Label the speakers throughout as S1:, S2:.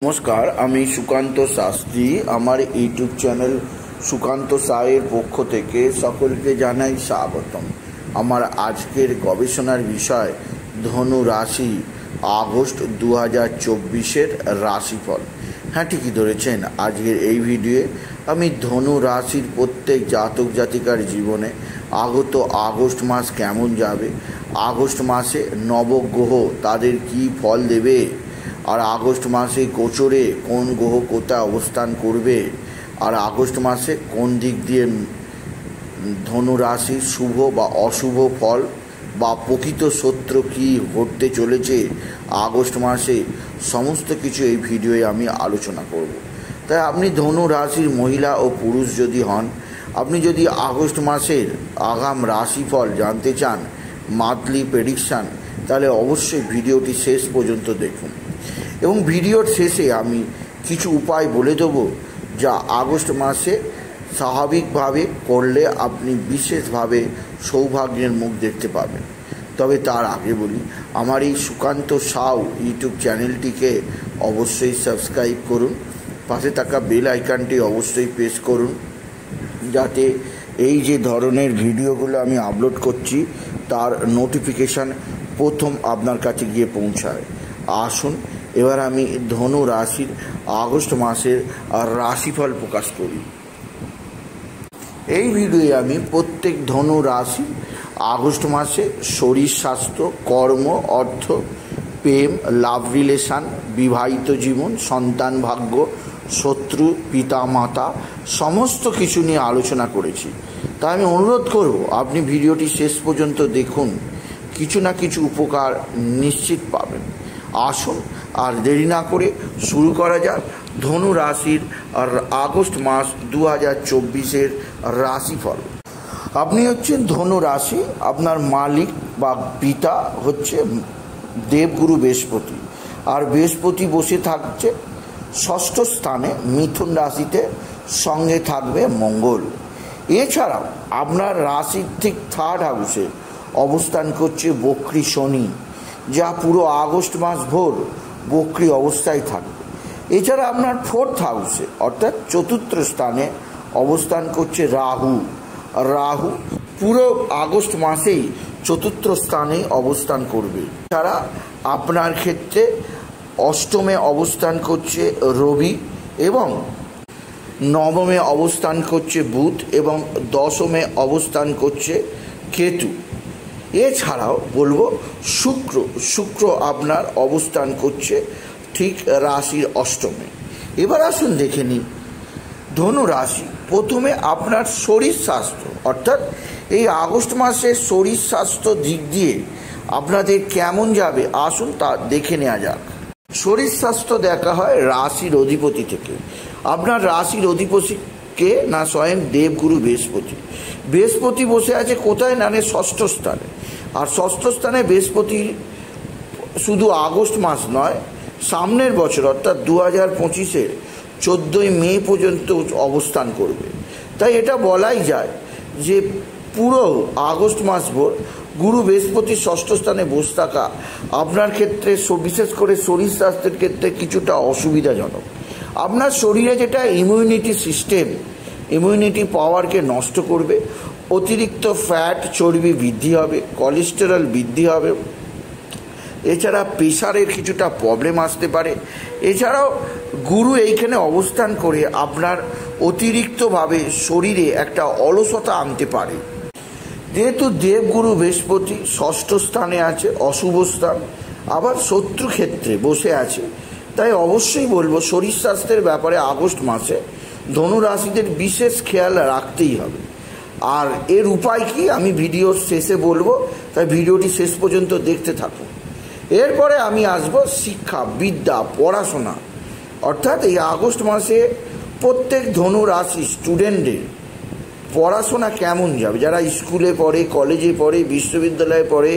S1: নমস্কার, আমি সুকান্ত শাস্ত্রী। আমার ইউটিউব চ্যানেল সুকান্ত সায়ের পক্ষ থেকে সকলকে জানাই স্বাগতম। আমার আজকের গবেষণার বিষয় ধনু রাশি আগস্ট 2024-এর রাশিফল। হ্যাঁ, ঠিকই ধরেছেন। আজকের এই ভিডিওয়ে আমি ধনু রাশির প্রত্যেক জাতক জাতিকার জীবনে আগত আগস্ট মাস কেমন যাবে, আগস্ট মাসে নবগ্রহ তাদের কি ফল দেবে, আর আগস্ট মাসে গোচরে কোন গ্রহ কোথায় অবস্থান করবে, আর আগস্ট মাসে কোন দিক দিয়ে ধনু রাশির শুভ বা অশুভ ফল বা প্রকৃত সত্য কী ঘটতে চলেছে আগস্ট মাসে, সমস্ত কিছু এই ভিডিওয়ে আমি আলোচনা করব। তাই আপনি ধনু রাশির মহিলা ও পুরুষ যদি হন, আপনি যদি আগস্ট মাসের আগাম রাশিফল জানতে চান, মান্থলি প্রেডিকশান, তাহলে অবশ্যই ভিডিওটি শেষ পর্যন্ত দেখুন। এবং ভিডিওর শেষে আমি কিছু উপায় বলে দেবো যা আগস্ট মাসে স্বাভাবিকভাবে করলে আপনি বিশেষভাবে সৌভাগ্যের মুখ দেখতে পাবেন। তবে তার আগে বলি, আমার এই সুকান্ত সাউ ইউটিউব চ্যানেলটিকে অবশ্যই সাবস্ক্রাইব করুন, পাশে থাকা বেল আইকনটি অবশ্যই প্রেস করুন, যাতে এই যে ধরনের ভিডিওগুলো আমি আপলোড করছি তার নোটিফিকেশান প্রথম আপনার কাছে গিয়ে পৌঁছায়। আসুন এবার আমি ধনু রাশির আগস্ট মাসের রাশিফল প্রকাশ করি। এই ভিডিওয়ে আমি প্রত্যেক ধনু রাশি আগস্ট মাসে শরীর স্বাস্থ্য, কর্ম, অর্থ, প্রেম, লাভ রিলেশান, বিবাহিত জীবন, সন্তান ভাগ্য, শত্রু, পিতা মাতা, সমস্ত কিছু নিয়ে আলোচনা করেছি। তাই আমি অনুরোধ করব আপনি ভিডিওটি শেষ পর্যন্ত দেখুন, কিছু না কিছু উপকার নিশ্চিত পাবেন। আসুন আর দেরি না করে শুরু করা যাক ধনু রাশির আগস্ট মাস 2024-এর রাশিফল। আপনি হচ্ছেন ধনু রাশি, আপনার মালিক বা পিতা হচ্ছে দেবগুরু বৃহস্পতি, আর বৃহস্পতি বসে থাকছে ষষ্ঠ স্থানে মিথুন রাশিতে, সঙ্গে থাকবে মঙ্গল। এছাড়াও আপনার রাশির ঠিক থার্ড হাউসে অবস্থান করছে বক্রী শনি, যা পুরো আগস্ট মাস ভোর বক্রী অবস্থায় থাকবে। এছাড়া আপনার ফোর্থ হাউসে অর্থাৎ চতুর্থ স্থানে অবস্থান করছে রাহু। রাহু পুরো আগস্ট মাসেই চতুর্থ স্থানে অবস্থান করবে। এছাড়া আপনার ক্ষেত্রে অষ্টমে অবস্থান করছে রবি, এবং নবমে অবস্থান করছে বুধ, এবং দশমে অবস্থান করছে কেতু। এছাড়াও বলবো শুক্র আপনার অবস্থান করছে ঠিক রাশির অষ্টমে। এবার আসুন দেখে নিই ধনু রাশি। প্রথমে আপনার শরীর স্বাস্থ্য, অর্থাৎ এই আগস্ট মাসে শরীর স্বাস্থ্য দিক দিয়ে আপনাদের কেমন যাবে আসুন তা দেখে নেওয়া যাক। শরীর স্বাস্থ্য দেখা হয় রাশির অধিপতি থেকে। আপনার রাশির অধিপতিকে না স্বয়ং দেবগুরু বৃহস্পতি। বৃহস্পতি বসে আছে কোথায়, না ষষ্ঠ স্থানে। আর ষষ্ঠ স্থানে বৃহস্পতি শুধু আগস্ট মাস নয়, সামনের বছর অর্থাৎ 2025-এর 14ই মে পর্যন্ত অবস্থান করবে। তাই এটা বলাই যায় যে পুরো আগস্ট মাস ভোর গুরু বৃহস্পতি ষষ্ঠ স্থানে বসে থাকা আপনার ক্ষেত্রে, বিশেষ করে শরীর স্বাস্থ্যের ক্ষেত্রে কিছুটা অসুবিধাজনক। আপনার শরীরে যেটা ইমিউনিটি সিস্টেম, ইমিউনিটি পাওয়ারকে নষ্ট করবে। অতিরিক্ত ফ্যাট, চর্বি বৃদ্ধি হবে, কোলেস্টেরল বৃদ্ধি হবে। এছাড়া প্রেশারের কিছুটা প্রবলেম আসতে পারে। এছাড়াও গুরু এইখানে অবস্থান করে আপনার অতিরিক্তভাবে শরীরে একটা অলসতা আনতে পারে। যেহেতু দেবগুরু বৃহস্পতি ষষ্ঠ স্থানে আছে, অশুভ স্থান, আবার শত্রু ক্ষেত্রে বসে আছে, তাই অবশ্যই বলবো শরীর স্বাস্থ্যের ব্যাপারে আগস্ট মাসে ধনু রাশিদের বিশেষ খেয়াল রাখতেই হবে। আর এর উপায় কি আমি ভিডিওর শেষে বলবো, তাই ভিডিওটি শেষ পর্যন্ত দেখতে থাকুন। এরপরে আমি আসব শিক্ষা, বিদ্যা, পড়াশোনা, অর্থাৎ এই আগস্ট মাসে প্রত্যেক ধনু রাশি স্টুডেন্টদের পড়াশোনা কেমন যাবে। যারা স্কুলে পড়ে, কলেজে পড়ে, বিশ্ববিদ্যালয়ে পড়ে,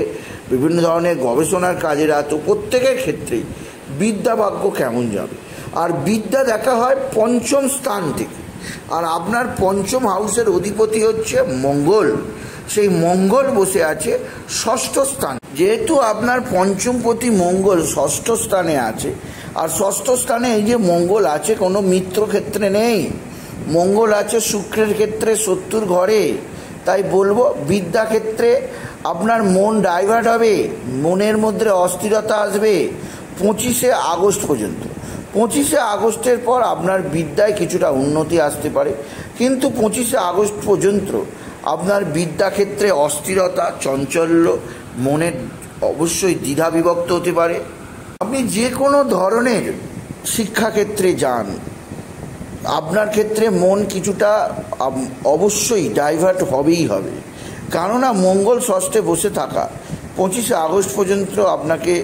S1: বিভিন্ন ধরনের গবেষণার কাজে রত, প্রত্যেকের ক্ষেত্রেই বিদ্যা ভাগ্য কেমন যাবে। আর বিদ্যা দেখা হয় পঞ্চম স্থান থেকে, আর আপনার পঞ্চম হাউসের অধিপতি হচ্ছে মঙ্গল। সেই মঙ্গল বসে আছে ষষ্ঠ স্থান। যেহেতু আপনার পঞ্চমপতি মঙ্গল ষষ্ঠ স্থানে আছে, আর ষষ্ঠ স্থানে এই যে মঙ্গল আছে, কোনো মিত্র ক্ষেত্রে নেই, মঙ্গল আছে শুক্রের ক্ষেত্রে, শত্রুর ঘরে। তাই বলবো বিদ্যাক্ষেত্রে আপনার মন ডাইভার্ট হবে, মনের মধ্যে অস্থিরতা আসবে 25শে আগস্ট পর্যন্ত। 25শে আগস্টের পর আপনার বিদ্যায় কিছুটা উন্নতি আসতে পারে, কিন্তু 25শে আগস্ট পর্যন্ত আপনার বিদ্যাক্ষেত্রে অস্থিরতা, চঞ্চল্য, মনের অবশ্যই দ্বিধা বিভক্ত হতে পারে। আপনি যে কোনো ধরনের শিক্ষাক্ষেত্রে যান, আপনার ক্ষেত্রে মন কিছুটা অবশ্যই ডাইভার্ট হবেই হবে, কেননা মঙ্গল ষষ্ঠে বসে থাকা 25শে আগস্ট পর্যন্ত আপনাকে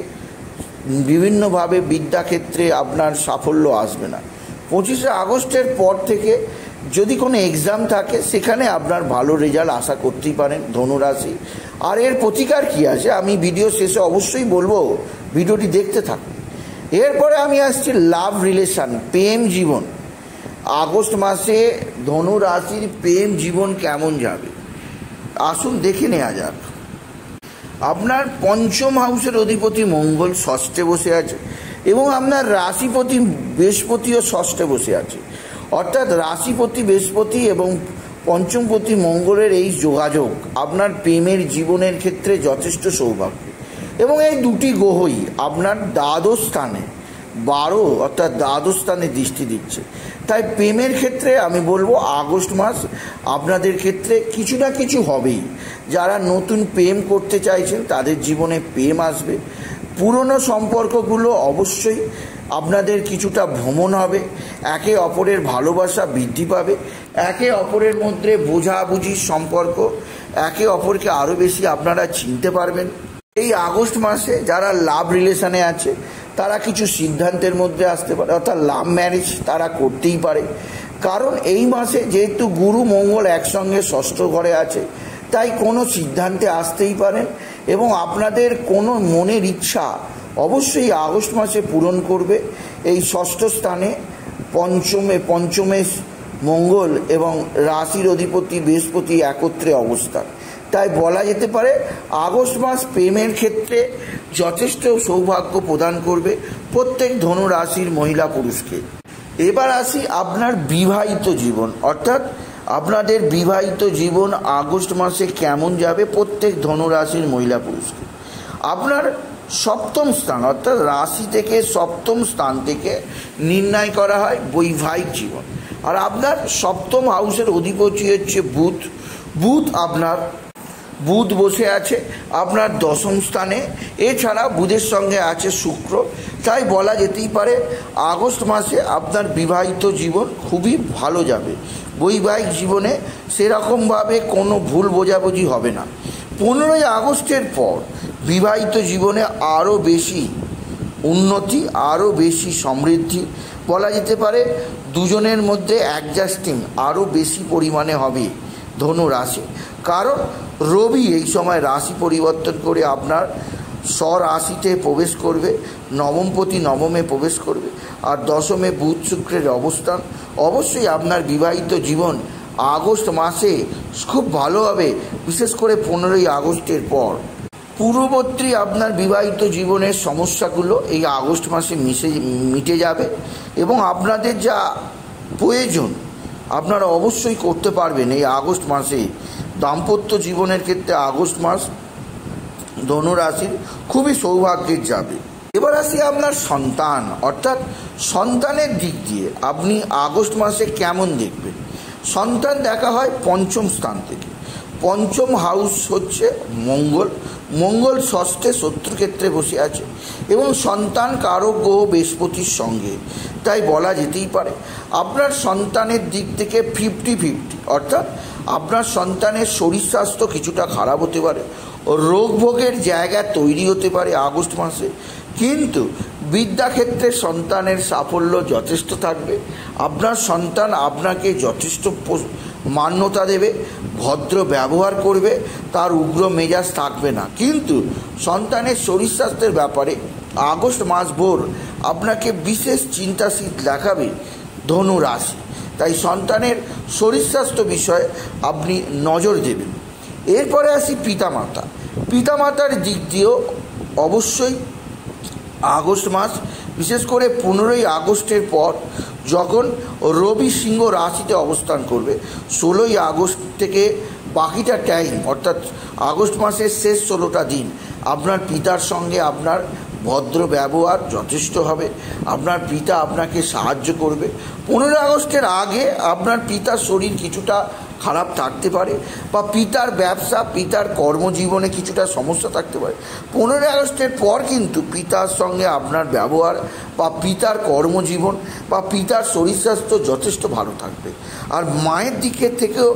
S1: বিভিন্নভাবে বিদ্যাক্ষেত্রে আপনার সাফল্য আসবে না। 25শে আগস্টের পর থেকে যদি কোনো এক্সাম থাকে সেখানে আপনার ভালো রেজাল্ট আশা করতেই পারেন ধনুরাশি। আর এর প্রতিকার কী আছে আমি ভিডিও শেষে অবশ্যই বলবো, ভিডিওটি দেখতে থাকুন। এরপরে আমি আসছি লাভ রিলেশান, প্রেম জীবন। আগস্ট মাসে ধনু রাশির প্রেম জীবন কেমন যাবে আসুন দেখে নেওয়া যাক। আপনার পঞ্চম হাউসের অধিপতি মঙ্গল ষষ্ঠে বসে আছে এবং আপনার রাশিপতি বৃহস্পতিও ষষ্ঠে বসে আছে, অর্থাৎ রাশিপতি বৃহস্পতি এবং পঞ্চমপতি মঙ্গলের এই যোগাযোগ আপনার প্রেমের জীবনের ক্ষেত্রে যথেষ্ট সৌভাগ্য। এবং এই দুটি গ্রহই আপনার দ্বাদশ স্থানে 12 অর্থাৎ দ্বাদশ স্থানে দৃষ্টি দিচ্ছে। তাই প্রেমের ক্ষেত্রে আমি বলবো আগস্ট মাস আপনাদের ক্ষেত্রে কিছু না কিছু হবেই। যারা নতুন প্রেম করতে চাইছেন তাদের জীবনে প্রেম আসবে, পুরনো সম্পর্কগুলো অবশ্যই আপনাদের কিছুটা ভ্রমণ হবে, একে অপরের ভালোবাসা বৃদ্ধি পাবে, একে অপরের মধ্যে বোঝাবুঝির সম্পর্ক, একে অপরকে আরও বেশি আপনারা চিনতে পারবেন। এই আগস্ট মাসে যারা লাভ রিলেশনে আছে তারা কিছু সিদ্ধান্তের মধ্যে আসতে পারে, অর্থাৎ লাভ ম্যারেজ তারা করতেই পারে। কারণ এই মাসে যেহেতু গুরু মঙ্গল একসঙ্গে ষষ্ঠ ঘরে আছে, তাই কোনো সিদ্ধান্তে আসতেই পারেন এবং আপনাদের কোনো মনের ইচ্ছা অবশ্যই আগস্ট মাসে পূরণ করবে। এই ষষ্ঠ স্থানে পঞ্চমে মঙ্গল এবং রাশির অধিপতি বৃহস্পতি একত্রে অবস্থান। তাই বলা যেতে পারে আগস্ট মাস প্রেমের ক্ষেত্রে যথেষ্ট সৌভাগ্য প্রদান করবে প্রত্যেক ধনু রাশির মহিলা পুরুষকে। এবার আসি আপনার বিবাহিত জীবন, অর্থাৎ আপনাদের বিবাহিত জীবন আগস্ট মাসে কেমন যাবে প্রত্যেক ধনু রাশির মহিলা পুরুষকে। আপনার সপ্তম স্থান অর্থাৎ রাশি থেকে সপ্তম স্থান থেকে নির্ণয় করা হয় বৈবাহিক জীবন। আর আপনার সপ্তম হাউসের অধিপতি হচ্ছে বুধ বসে আছে আপনার দশম স্থানে, এছাড়া বুধের সঙ্গে আছে শুক্র। তাই বলা যেতেই পারে আগস্ট মাসে আপনার বিবাহিত জীবন খুবই ভালো যাবে। বৈবাহিক জীবনে সেরকমভাবে কোনো ভুল বোঝাবুঝি হবে না। 15ই আগস্টের পর বিবাহিত জীবনে আরও বেশি উন্নতি, আরও বেশি সমৃদ্ধি, বলা যেতে পারে দুজনের মধ্যে অ্যাডজাস্টিং আরও বেশি পরিমাণে হবে ধনু রাশি। কারণ রবি এই সময় রাশি পরিবর্তন করে আপনার স্বরাশিতে প্রবেশ করবে, নবমপতি নবমে প্রবেশ করবে, আর দশমে বুধ শুক্রের অবস্থান অবশ্যই আপনার বিবাহিত জীবন আগস্ট মাসে খুব ভালো হবে, বিশেষ করে 15ই আগস্টের পর। পূর্ববর্তী আপনার বিবাহিত জীবনের সমস্যাগুলো এই আগস্ট মাসে মিটে যাবে এবং আপনাদের যা প্রয়োজন আপনারা অবশ্যই করতে পারবেন এই আগস্ট মাসে। দাম্পত্য জীবনের ক্ষেত্রে আগস্ট মাস ধনুরাশির খুবই সৌভাগ্যের যাবে। এবার আসি আপনার সন্তান, অর্থাৎ সন্তানের দিক দিয়ে আপনি আগস্ট মাসে কেমন দেখবেন। সন্তান দেখা হয় পঞ্চম স্থান থেকে। পঞ্চম হাউস হচ্ছে মঙ্গল ষষ্ঠে শত্রুক্ষেত্রে বসে আছে এবং সন্তান কারক গ্রহ বৃহস্পতির সঙ্গে। তাই বলা যেতেই পারে আপনার সন্তানের দিক থেকে 50-50, অর্থাৎ আপনার সন্তানের শরীর স্বাস্থ্য কিছুটা খারাপ হতে পারে, রোগ ভোগের জায়গা তৈরি হতে পারে আগস্ট মাসে, কিন্তু বিদ্যাক্ষেত্রে সন্তানের সাফল্য যথেষ্ট থাকবে। আপনার সন্তান আপনাকে যথেষ্ট মান্যতা দেবে, ভদ্র ব্যবহার করবে, তার উগ্র মেজাজ থাকবে না। কিন্তু সন্তানের শরীর স্বাস্থ্যের ব্যাপারে আগস্ট মাস ভোর আপনাকে বিশেষ চিন্তাশীল দেখাবে ধনু রাশি। তাই সন্তানের শরীর স্বাস্থ্য বিষয়ে আপনি নজর দেবেন। এরপরে আসি পিতামাতার দিক দিয়েও অবশ্যই আগস্ট মাস বিশেষ করে 15ই আগস্টের পর যখন রবি সিংহ রাশিতে অবস্থান করবে, 16ই আগস্ট থেকে বাকিটা টাইম অর্থাৎ আগস্ট মাসের শেষ 16টা দিন আপনার পিতার সঙ্গে আপনার ভদ্র ব্যবহার যথেষ্ট হবে। আপনার পিতা আপনাকে সাহায্য করবে। 15 আগস্টের আগে আপনার পিতার শরীর কিছুটা খারাপ থাকতে পারে বা পিতার ব্যবসা, পিতার কর্মজীবনে কিছুটা সমস্যা থাকতে পারে। 15 আগস্টের পর কিন্তু পিতার সঙ্গে আপনার ব্যবহার বা পিতার কর্মজীবন বা পিতার শরীর স্বাস্থ্য যথেষ্ট ভালো থাকবে। আর মায়ের দিকের থেকেও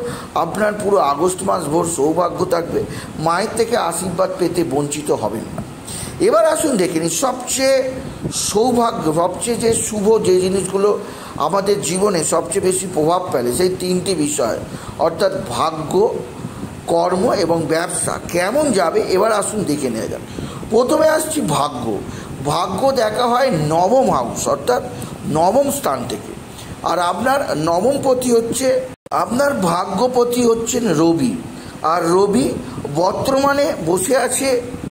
S1: আপনার পুরো আগস্ট মাস ভোর সৌভাগ্য থাকবে। মায়ের থেকে আশীর্বাদ পেতে বঞ্চিত হবেন না। এবার আসুন দেখে নিই সবচেয়ে সৌভাগ্য, সবচেয়ে যে শুভ যে জিনিসগুলো আমাদের জীবনে সবচেয়ে বেশি প্রভাব ফেলে সেই 3টি বিষয় অর্থাৎ ভাগ্য, কর্ম এবং ব্যবসা কেমন যাবে এবার আসুন দেখে নেওয়া যাক। প্রথমে আসছি ভাগ্য। ভাগ্য দেখা হয় নবম হাউস অর্থাৎ নবম স্থান থেকে। আর আপনার নবমপতি হচ্ছে, আপনার ভাগ্যপতি হচ্ছেন রবি। আর রবি বর্তমানে বসে আছে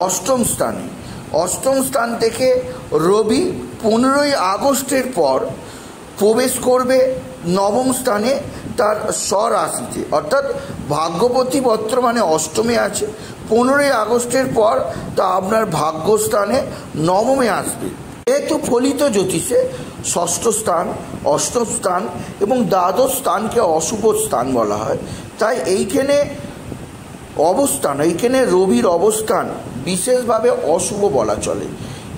S1: অষ্টম স্থানে। অষ্টম স্থান থেকে রবি 15ই আগস্টের পর প্রবেশ করবে নবম স্থানে তার স্বরাশিতে, অর্থাৎ ভাগ্যপতি বর্তমানে অষ্টমে আছে। 15ই আগস্টের পর তা আপনার ভাগ্যস্থানে নবমে আসবে। যেহেতু ফলিত জ্যোতিষে ষষ্ঠ স্থান, অষ্টম স্থান এবং দ্বাদশ স্থানকে অশুভ স্থান বলা হয়, তাই এইখানে রবির অবস্থান বিশেষভাবে অশুভ বলা চলে।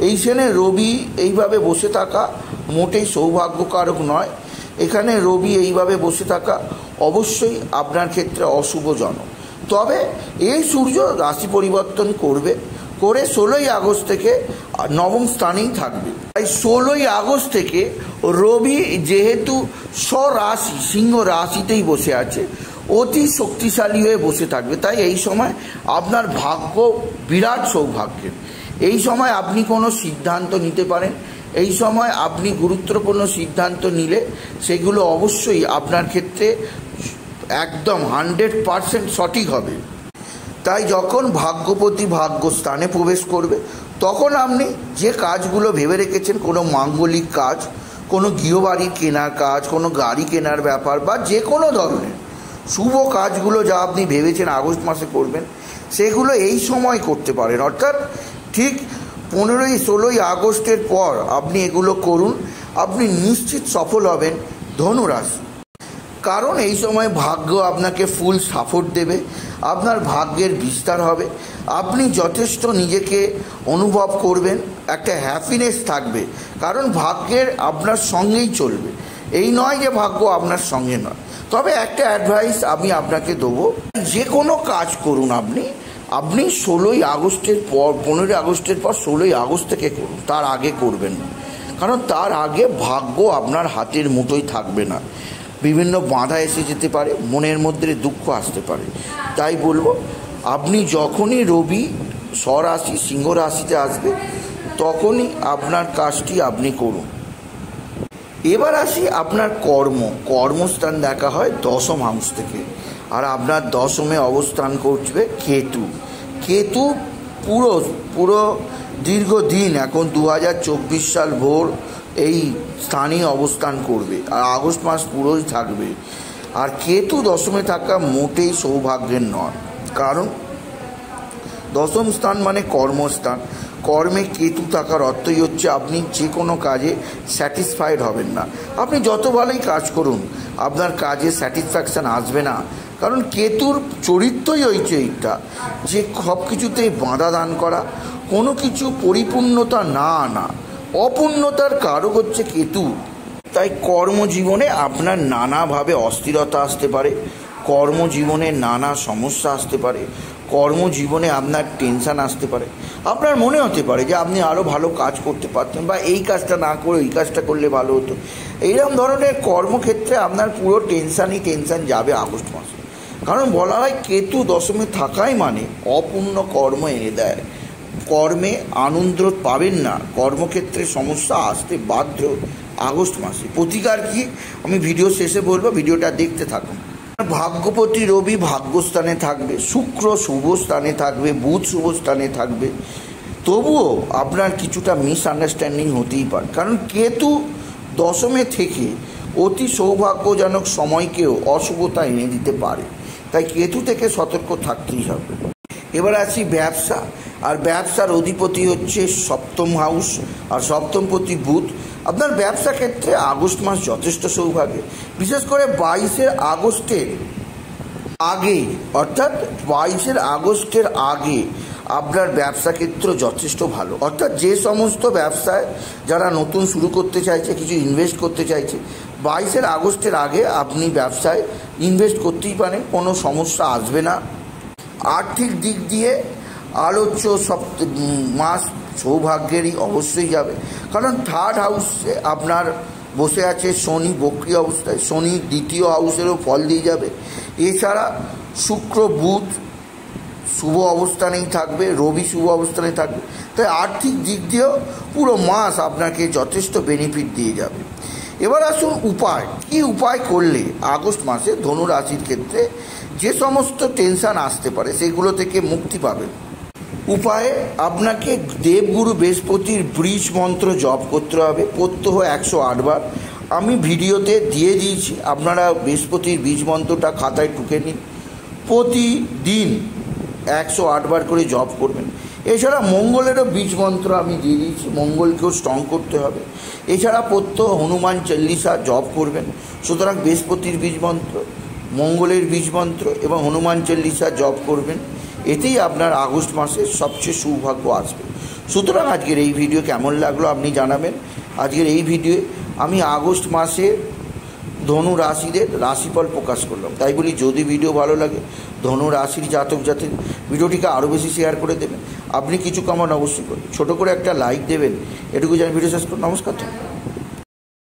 S1: এইখানে রবি এইভাবে বসে থাকা মোটেই সৌভাগ্যকারক নয়। এখানে রবি এইভাবে বসে থাকা অবশ্যই আপনার ক্ষেত্রে অশুভজনক। তবে এই সূর্য রাশি পরিবর্তন করে 16ই আগস্ট থেকে নবম স্থানেই থাকবে। তাই 16ই আগস্ট থেকে রবি যেহেতু স্বরাশি সিংহ রাশিতেই বসে আছে, অতি শক্তিশালী হয়ে বসে থাকবে। তাই এই সময় আপনার ভাগ্য বিরাট সৌভাগ্যের। এই সময় আপনি কোনো সিদ্ধান্ত নিতে পারেন। এই সময় আপনি গুরুত্বপূর্ণ সিদ্ধান্ত নিলে সেগুলো অবশ্যই আপনার ক্ষেত্রে একদম 100% সঠিক হবে। তাই যখন ভাগ্যপতি ভাগ্যস্থানে প্রবেশ করবে তখন আপনি যে কাজগুলো ভেবে রেখেছেন, কোনো মাঙ্গলিক কাজ, কোনো গৃহবাড়ি কেনার কাজ, কোনো গাড়ি কেনার ব্যাপার বা যে কোনো ধরনের শুভ কাজগুলো যা আপনি ভেবেছেন আগস্ট মাসে করবেন, সেগুলো এই সময় করতে পারেন। অর্থাৎ ঠিক 16ই আগস্টের পর আপনি এগুলো করুন, আপনি নিশ্চিত সফল হবেন ধনুরাশি। কারণ এই সময় ভাগ্য আপনাকে ফুল সাপোর্ট দেবে, আপনার ভাগ্যের বিস্তার হবে, আপনি যথেষ্ট নিজেকে অনুভব করবেন, একটা হ্যাপিনেস থাকবে। কারণ ভাগ্যের আপনার সঙ্গেই চলবে, এই নয় যে ভাগ্য আপনার সঙ্গে নয়। তবে একটা অ্যাডভাইস আমি আপনাকে দেবো, যে কোনো কাজ করুন আপনি 16ই আগস্টের পর 15ই আগস্টের পর 16ই আগস্ট থেকে করুন, তার আগে করবেন না। কারণ তার আগে ভাগ্য আপনার হাতের মুঠোয় থাকবে না, বিভিন্ন বাধা এসে যেতে পারে, মনের মধ্যে দুঃখ আসতে পারে। তাই বলবো আপনি যখনই রবি স্বরাশি সিংহ রাশিতে আসবে তখনই আপনার কাজটি আপনি করুন। এবার আসি আপনার কর্মস্থান দেখা হয় দশম হাউস থেকে। আর আপনার দশমে অবস্থান করবে কেতু পুরো দীর্ঘদিন এখন 2024 সাল ভোর এই স্থানেই অবস্থান করবে আর আগস্ট মাস পুরোই থাকবে। আর কেতু দশমে থাকা মোটেই সৌভাগ্যের নয়, কারণ দশম স্থান মানে কর্মস্থান। কর্মে কেতু থাকার অর্থই হচ্ছে আপনি যে কোনো কাজে স্যাটিসফাইড হবেন না। আপনি যত ভালোই কাজ করুন আপনার কাজে স্যাটিসফ্যাকশান আসবে না, কারণ কেতুর চরিত্রই হয়েছে এইটা যে সব কিছুতেই বাধা দান করা, কোনো কিছু পরিপূর্ণতা না আনা, অপূর্ণতার কারক হচ্ছে কেতু। তাই কর্মজীবনে আপনার নানাভাবে অস্থিরতা আসতে পারে, কর্মজীবনে নানা সমস্যা আসতে পারে, কর্মজীবনে আপনার টেনশান আসতে পারে। আপনার মনে হতে পারে যে আপনি আরও ভালো কাজ করতে পারতেন বা এই কাজটা না করে এই কাজটা করলে ভালো হতো। এইরকম ধরনের কর্মক্ষেত্রে আপনার পুরো টেনশান যাবে আগস্ট মাসে। কারণ বলা হয় কেতু দশমে থাকাই মানে অপূর্ণ কর্ম এনে দেয়, কর্মে আনন্দ পাবেন না, কর্মক্ষেত্রে সমস্যা আসতে বাধ্য আগস্ট মাসে। প্রতিকার কি আমি ভিডিও শেষে বলবো, ভিডিওটা দেখতে থাকুন। ভাগ্যপতি রবি ভাগ্যস্থানে থাকবে, শুক্র শুভ স্থানে থাকবে, বুধ শুভ স্থানে থাকবে, তবুও আপনার কিছুটা মিসআন্ডারস্ট্যান্ডিং হতেই পারে, কারণ কেতু দশমে থেকে অতি সৌভাগ্যজনক সময়কেও অশুভতা এনে দিতে পারে। তাই কেতু থেকে সতর্ক থাকতেই হবে। এবার আসি ব্যবসা। আর ব্যবসার অধিপতি হচ্ছে সপ্তম হাউস, আর সপ্তমপতি বুধ। আপনার ব্যবসা ক্ষেত্রে আগস্ট মাস যথেষ্ট সৌভাগ্যের, বিশেষ করে 22শে আগস্টের আগে, অর্থাৎ 22শে আগস্টের আগে আপনার ব্যবসা ক্ষেত্র যথেষ্ট ভালো। অর্থাৎ যে সমস্ত ব্যবসায় যারা নতুন শুরু করতে চাইছে, কিছু ইনভেস্ট করতে চাইছে, 22শে আগস্টের আগে আপনি ব্যবসায় ইনভেস্ট করতেই পারেন, কোনো সমস্যা আসবে না। আর্থিক দিক দিয়ে আলোচ্য মাস সৌভাগ্যেরই অবশ্যই যাবে, কারণ থার্ড হাউসে আপনার বসে আছে শনি বক্রী অবস্থায়, শনি দ্বিতীয় হাউসেরও ফল দিয়ে যাবে। এছাড়া শুক্র বুধ শুভ অবস্থানেই থাকবে, রবি শুভ অবস্থানে থাকবে। তাই আর্থিক দিক দিয়েও পুরো মাস আপনাকে যথেষ্ট বেনিফিট দিয়ে যাবে। এবার আসুন উপায়, কি উপায় করলে আগস্ট মাসে ধনু রাশির ক্ষেত্রে যে সমস্ত টেনশন আসতে পারে সেগুলো থেকে মুক্তি পাবেন। উপায়ে আপনাকে দেবগুরু বৃহস্পতির ব্রিজ মন্ত্র জপ করতে হবে প্রত্যহ 108 বার। আমি ভিডিওতে দিয়ে দিয়েছি, আপনারা বৃহস্পতির বীজ মন্ত্রটা খাতায় টুকে নিন, প্রতিদিন 108 বার করে জপ করবেন। এছাড়া মঙ্গলেরও বীজ মন্ত্র আমি দিয়ে দিয়েছি, মঙ্গলকেও স্ট্রং করতে হবে। এছাড়া প্রত্যহ হনুমান চল্লিশা জপ করবেন। সুতরাং বৃহস্পতির বীজ মন্ত্র, মঙ্গলের বীজ মন্ত্র এবং হনুমান চল্লিশা জপ করবেন, এতেই আপনার আগস্ট মাসের সবচেয়ে সৌভাগ্য আসবে। সুতরাং আজকের এই ভিডিও কেমন লাগলো আপনি জানাবেন। আজকের এই ভিডিওয়ে আমি আগস্ট মাসে ধনু রাশিদের রাশিফল প্রকাশ করলাম। তাই বলি, যদি ভিডিও ভালো লাগে ধনু রাশির জাতক জাতির ভিডিওটিকে আরও বেশি শেয়ার করে দেবেন। আপনি কিছু কমেন্ট অবশ্যই করবেন, ছোটো করে একটা লাইক দেবেন, এটুকু জানি ভিডিও শেষ করুন। নমস্কার।